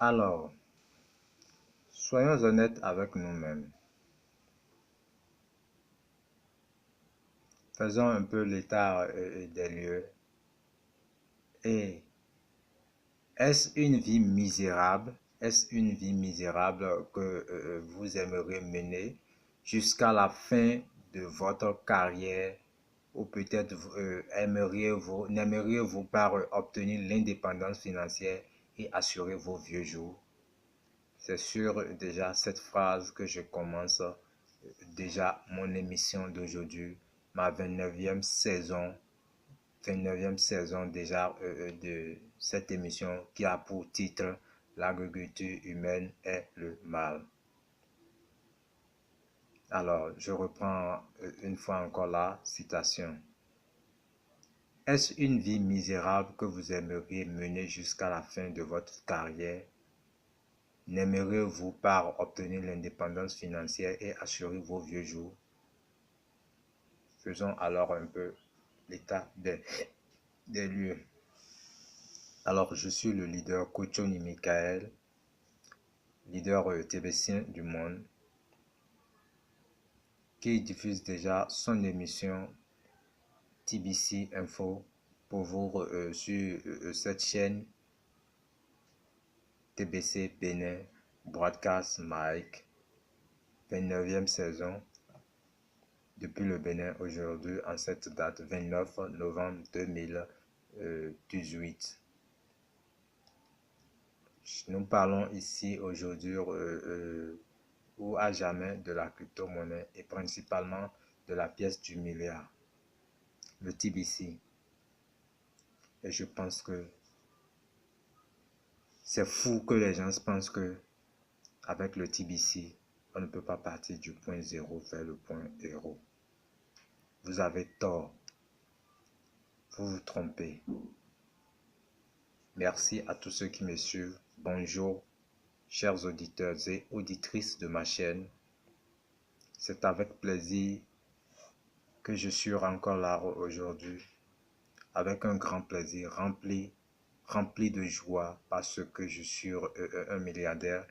Alors, soyons honnêtes avec nous-mêmes. Faisons un peu l'état des lieux. Et est-ce une vie misérable? Est-ce une vie misérable que vous aimeriez mener jusqu'à la fin de votre carrière? Ou peut-être n'aimeriez-vous pas obtenir l'indépendance financière et assurer vos vieux jours? C'est sur déjà cette phrase que je commence déjà mon émission d'aujourd'hui, ma 29e saison déjà de cette émission qui a pour titre L'agriculture humaine est le mal. Alors, je reprends une fois encore la citation. Est-ce une vie misérable que vous aimeriez mener jusqu'à la fin de votre carrière? N'aimeriez-vous pas obtenir l'indépendance financière et assurer vos vieux jours? Faisons alors un peu l'état des lieux. Alors, je suis le leader Kochoni Michael, leader tébécien du monde, qui diffuse déjà son émission TBC Info pour vous sur cette chaîne TBC Bénin Broadcast Mike, 29e saison, depuis le Bénin aujourd'hui en cette date 29 novembre 2018. Nous parlons ici aujourd'hui ou à jamais de la crypto-monnaie et principalement de la pièce du milliard, le TBC. Et je pense que c'est fou que les gens pensent que avec le TBC, on ne peut pas partir du point zéro vers le point héros. Vous avez tort. Vous vous trompez. Merci à tous ceux qui me suivent. Bonjour, chers auditeurs et auditrices de ma chaîne. C'est avec plaisir que je suis encore là aujourd'hui, avec un grand plaisir, rempli de joie parce que je suis un milliardaire.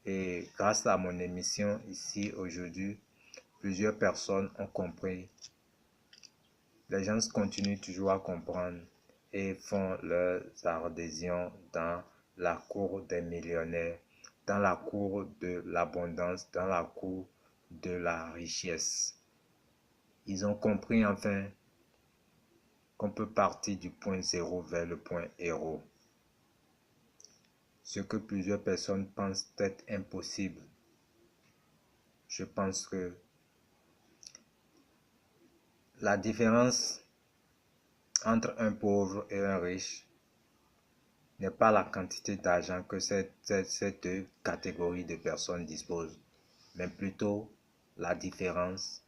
Et grâce à mon émission ici aujourd'hui, plusieurs personnes ont compris. Les gens continuent toujours à comprendre et font leurs adhésions dans la cour des millionnaires, dans la cour de l'abondance, dans la cour de la richesse. Ils ont compris enfin qu'on peut partir du point zéro vers le point héros. Ce que plusieurs personnes pensent être impossible. Je pense que la différence entre un pauvre et un riche n'est pas la quantité d'argent que ces deux catégories de personnes disposent, mais plutôt la différence,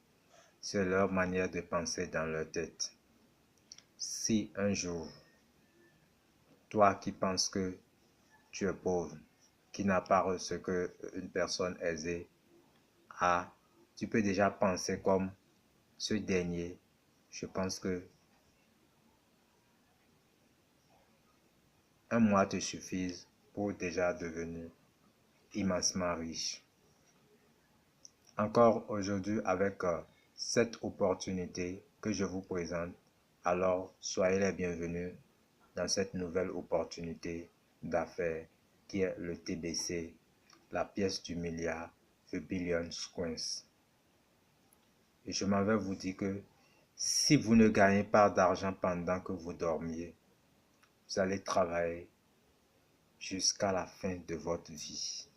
c'est leur manière de penser dans leur tête. Si un jour, toi qui penses que tu es pauvre, qui n'a pas ce que une personne aisée a, tu peux déjà penser comme ce dernier. Je pense que un mois te suffise pour déjà devenir immensement riche. Encore aujourd'hui avec cette opportunité que je vous présente, alors soyez les bienvenus dans cette nouvelle opportunité d'affaires qui est le TBC, la pièce du milliard, The Billion Coins. Et je m'en vais vous dire que si vous ne gagnez pas d'argent pendant que vous dormiez, vous allez travailler jusqu'à la fin de votre vie.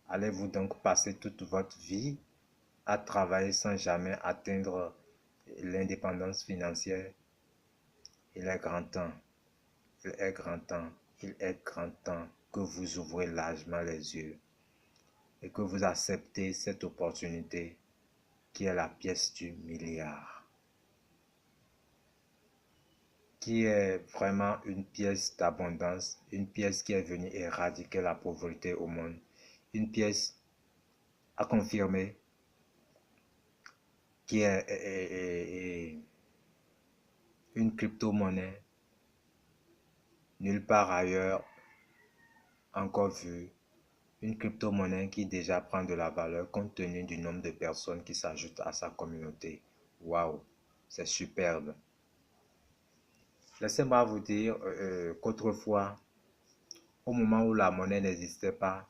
Allez-vous donc passer toute votre vie à travailler sans jamais atteindre l'indépendance financière? Il est grand temps, il est grand temps, il est grand temps que vous ouvrez largement les yeux et que vous acceptez cette opportunité qui est la pièce du milliard, qui est vraiment une pièce d'abondance, une pièce qui est venue éradiquer la pauvreté au monde, une pièce à confirmer qui est une crypto-monnaie. Nulle part ailleurs encore vu une crypto-monnaie qui déjà prend de la valeur compte tenu du nombre de personnes qui s'ajoutent à sa communauté. Waouh, c'est superbe. Laissez-moi vous dire qu'autrefois, au moment où la monnaie n'existait pas,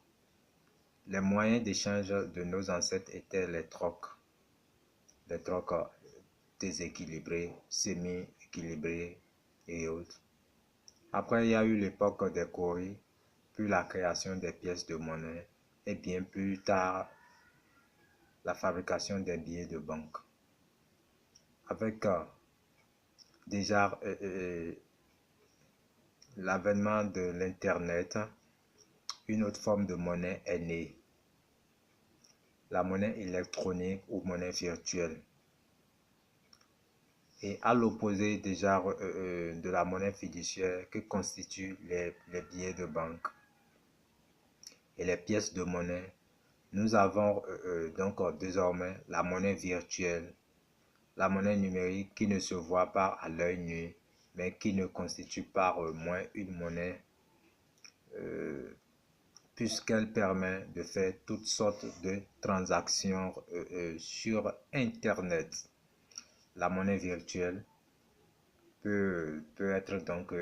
les moyens d'échange de nos ancêtres étaient les trocs déséquilibrés, semi-équilibrés et autres. Après, il y a eu l'époque des courriers, puis la création des pièces de monnaie et bien plus tard, la fabrication des billets de banque. Avec déjà l'avènement de l'Internet, une autre forme de monnaie est née, la monnaie électronique ou monnaie virtuelle. Et à l'opposé déjà de la monnaie fiduciaire que constituent les billets de banque et les pièces de monnaie, nous avons donc désormais la monnaie virtuelle, la monnaie numérique qui ne se voit pas à l'œil nu, mais qui ne constitue pas moins une monnaie puisqu'elle permet de faire toutes sortes de transactions sur Internet. La monnaie virtuelle peut être donc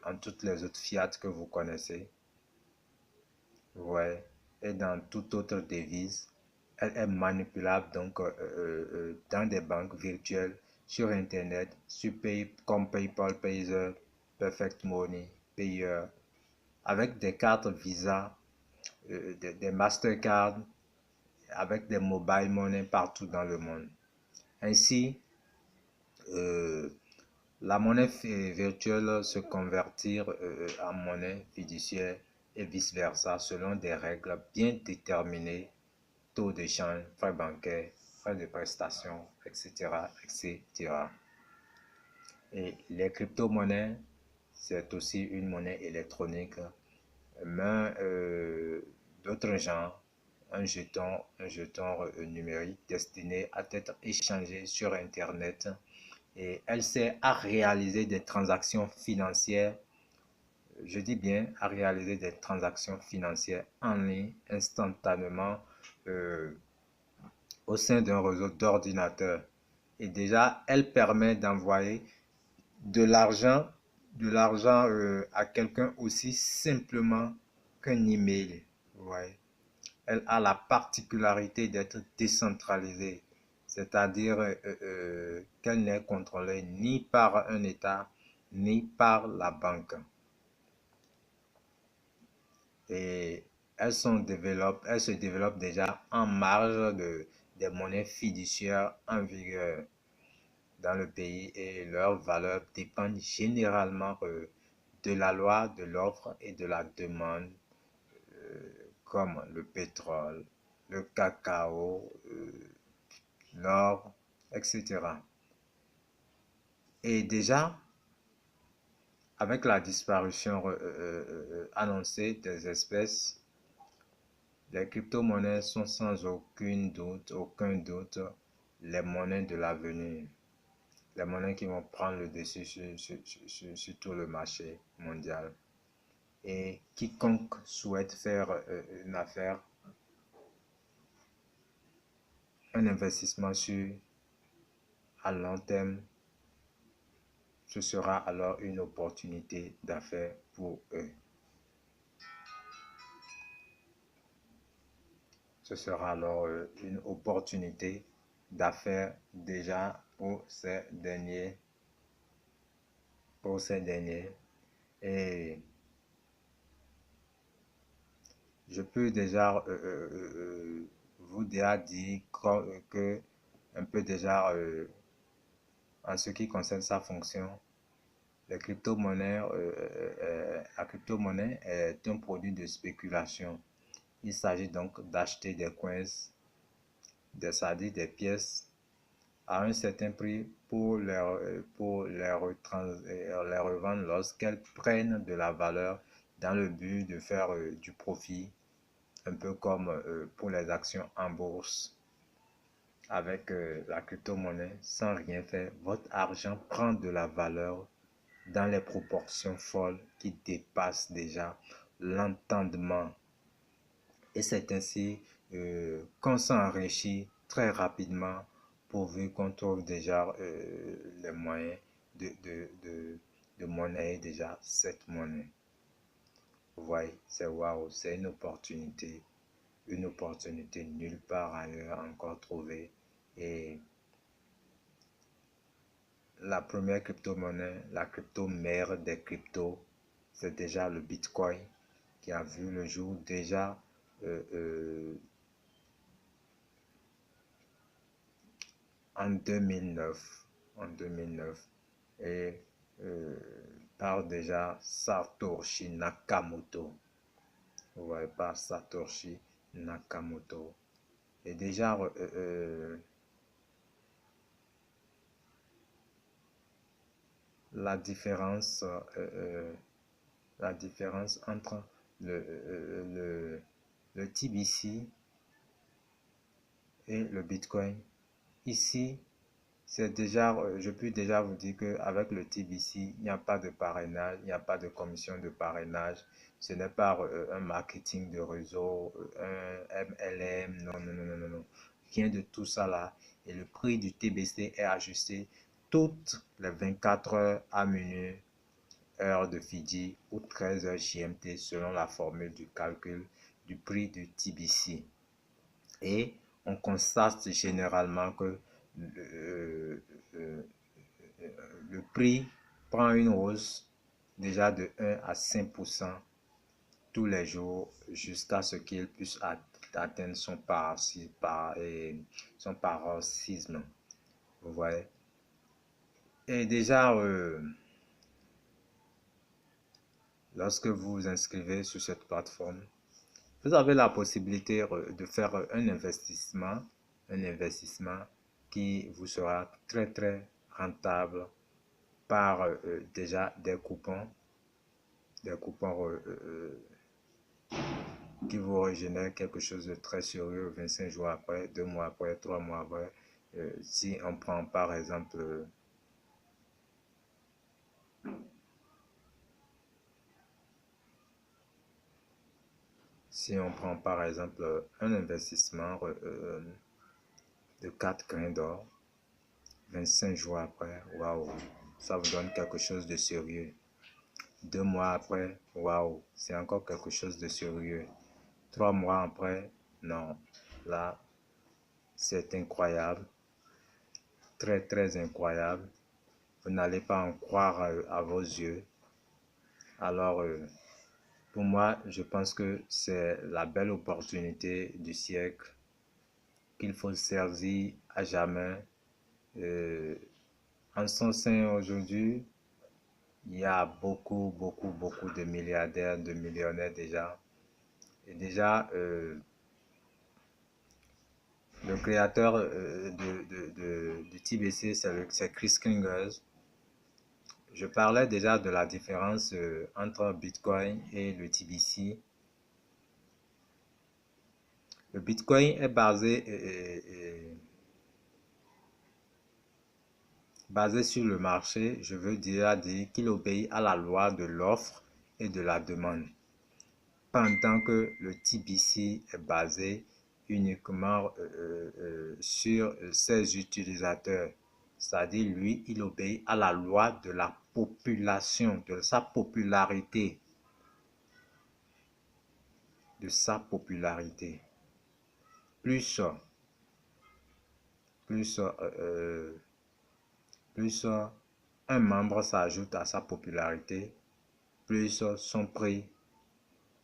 en toutes les autres fiat que vous connaissez. Ouais. Et dans toute autre devise. Elle est manipulable donc dans des banques virtuelles, sur Internet, comme PayPal, Pazer, Perfect Money, Payer, avec des cartes Visa, des Mastercard, avec des mobile money partout dans le monde. Ainsi, euh, la monnaie virtuelle se convertir en monnaie fiduciaire et vice-versa selon des règles bien déterminées, taux de change, frais bancaires, frais de prestation, etc., etc. Et les crypto-monnaies, c'est aussi une monnaie électronique, mais d'autres genres, un jeton numérique destiné à être échangé sur Internet et elle sert à réaliser des transactions financières, je dis bien à réaliser des transactions financières en ligne instantanément euh, au sein d'un réseau d'ordinateurs. Et déjà, elle permet d'envoyer de l'argent à quelqu'un aussi simplement qu'un email. Ouais. Elle a la particularité d'être décentralisée, c'est-à-dire qu'elle n'est contrôlée ni par un État ni par la banque. Et elles se développent déjà en marge des monnaies fiduciaires en vigueur dans le pays et leurs valeurs dépendent généralement de la loi de l'offre et de la demande, comme le pétrole, le cacao, l'or, etc. Et déjà, avec la disparition annoncée des espèces, les crypto-monnaies sont sans aucun doute, les monnaies de l'avenir. Les monnaies qui vont prendre le dessus sur tout le marché mondial. Et quiconque souhaite faire une affaire, un investissement à long terme, ce sera alors une opportunité d'affaires pour eux. Ce sera alors une opportunité d'affaires déjà pour ces derniers. Et je peux déjà vous déjà dire que un peu déjà en ce qui concerne sa fonction, la crypto-monnaie est un produit de spéculation. Il s'agit donc d'acheter des coins, des pièces à un certain prix pour les revendre lorsqu'elles prennent de la valeur dans le but de faire du profit, un peu comme pour les actions en bourse. Avec la crypto-monnaie, sans rien faire, votre argent prend de la valeur dans les proportions folles qui dépassent déjà l'entendement. Et c'est ainsi qu'on s'enrichit très rapidement pourvu qu'on trouve déjà les moyens de monnayer déjà cette monnaie. Vous voyez, c'est waouh, c'est une opportunité nulle part ailleurs encore trouvée. Et la première crypto-monnaie, la crypto-mère des cryptos, c'est déjà le Bitcoin qui a vu le jour déjà en 2009. Et par déjà Satoshi Nakamoto. Vous voyez, par Satoshi Nakamoto. Et déjà, la différence entre le TBC et le Bitcoin. Ici, c'est déjà, je peux déjà vous dire qu'avec le TBC, il n'y a pas de parrainage, il n'y a pas de commission de parrainage. Ce n'est pas un marketing de réseau, un MLM, non, non, non, non, non, non. Rien de tout ça là. Et le prix du TBC est ajusté toutes les 24 heures à minuit, heure de Fidji, ou 13 heures GMT selon la formule du calcul du prix du TBC. Et on constate généralement que le prix prend une hausse déjà de 1 à 5% tous les jours jusqu'à ce qu'il puisse atteindre son paroxysme. Vous voyez? Et déjà, lorsque vous vous inscrivez sur cette plateforme, vous avez la possibilité de faire un investissement qui vous sera très très rentable par déjà des coupons qui vous régénèrent quelque chose de très sérieux 25 jours après, 2 mois après, 3 mois après. Si on prend par exemple un investissement de 4 grains d'or, 25 jours après, waouh, ça vous donne quelque chose de sérieux. 2 mois après, waouh, c'est encore quelque chose de sérieux. 3 mois après, non, là, c'est incroyable, très très incroyable. Vous n'allez pas en croire à vos yeux. Alors, pour moi, je pense que c'est la belle opportunité du siècle qu'il faut saisir à jamais. En son sein aujourd'hui, il y a beaucoup de milliardaires, de millionnaires déjà. Et déjà, le créateur du TBC, c'est Chris Kringers. Je parlais déjà de la différence entre Bitcoin et le TBC. Le Bitcoin est basé sur le marché. Je veux dire qu'il obéit à la loi de l'offre et de la demande. Pendant que le TBC est basé uniquement sur ses utilisateurs. C'est-à-dire, lui, il obéit à la loi de la population, de sa popularité. Plus un membre s'ajoute à sa popularité, plus son prix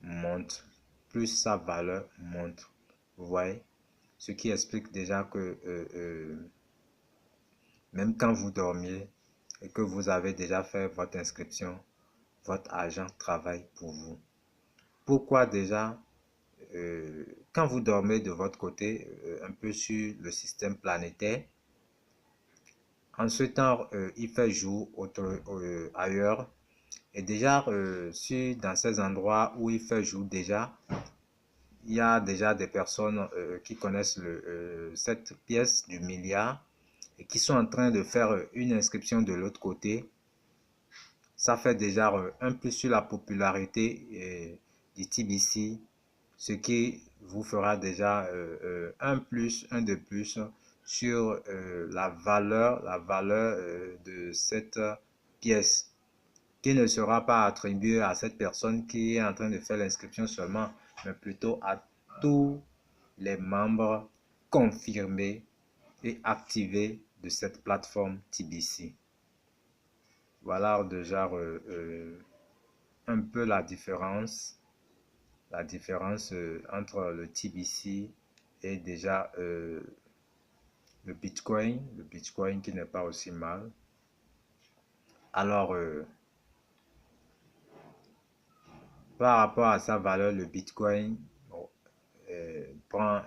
monte, plus sa valeur monte. Vous voyez? Ce qui explique déjà que même quand vous dormiez et que vous avez déjà fait votre inscription, votre agent travaille pour vous. Pourquoi déjà quand vous dormez de votre côté, un peu sur le système planétaire, en ce temps, il fait jour ailleurs. Et déjà, dans ces endroits où il fait jour déjà, il y a déjà des personnes qui connaissent cette pièce du milliard et qui sont en train de faire une inscription de l'autre côté. Ça fait déjà un peu sur la popularité du TBC, ce qui vous fera déjà un de plus sur la valeur de cette pièce, qui ne sera pas attribuée à cette personne qui est en train de faire l'inscription seulement, mais plutôt à tous les membres confirmés et activés de cette plateforme TBC. Voilà déjà un peu la différence entre le TBC et déjà le Bitcoin qui n'est pas aussi mal. Alors, par rapport à sa valeur, le Bitcoin prend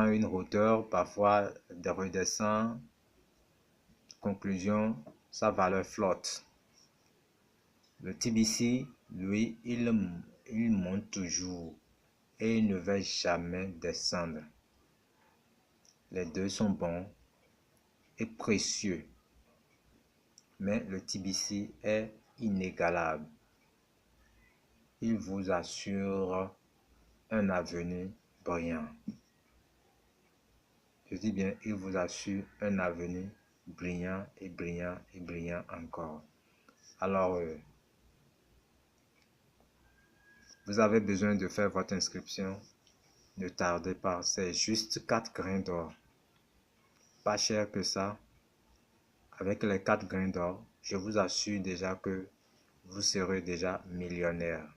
une hauteur, parfois redescend. Conclusion, sa valeur flotte. Le TBC, lui, il monte toujours et il ne va jamais descendre. Les deux sont bons et précieux, mais le TBC est inégalable. Il vous assure un avenir brillant. Je dis bien, il vous assure un avenir brillant et brillant et brillant encore. Alors, vous avez besoin de faire votre inscription. Ne tardez pas, c'est juste 4 grains d'or. Pas cher que ça. Avec les 4 grains d'or, je vous assure déjà que vous serez déjà millionnaire.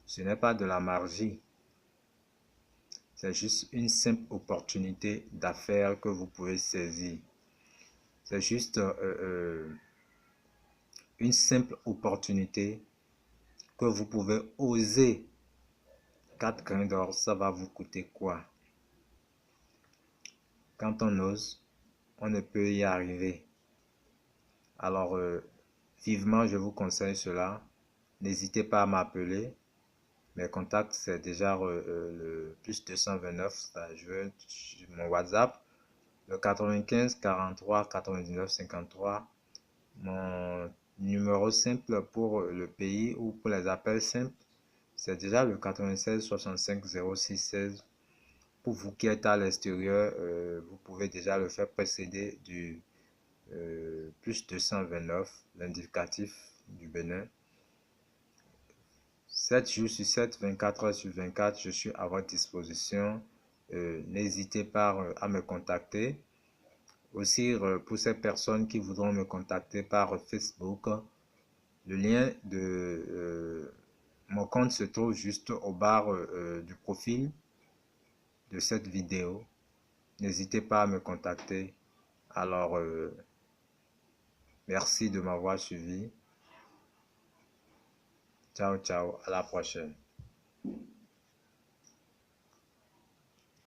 Ce n'est pas de la magie. C'est juste une simple opportunité d'affaires que vous pouvez saisir. C'est juste une simple opportunité que vous pouvez oser. 4 grains d'or, ça va vous coûter quoi? Quand on ose, on ne peut y arriver. Alors, vivement, je vous conseille cela. N'hésitez pas à m'appeler. Mes contacts, c'est déjà le plus 229, ça, je veux mon WhatsApp, le 95 43 99 53. Mon numéro simple pour le pays ou pour les appels simples, c'est déjà le 96 65 06 16. Pour vous qui êtes à l'extérieur, vous pouvez déjà le faire précéder du plus 229, l'indicatif du Bénin. 7 jours sur 7, 24 heures sur 24, je suis à votre disposition. N'hésitez pas à me contacter. Aussi, pour ces personnes qui voudront me contacter par Facebook, le lien de mon compte se trouve juste au bas du profil de cette vidéo. N'hésitez pas à me contacter. Alors, merci de m'avoir suivi. Ciao, ciao, à la prochaine.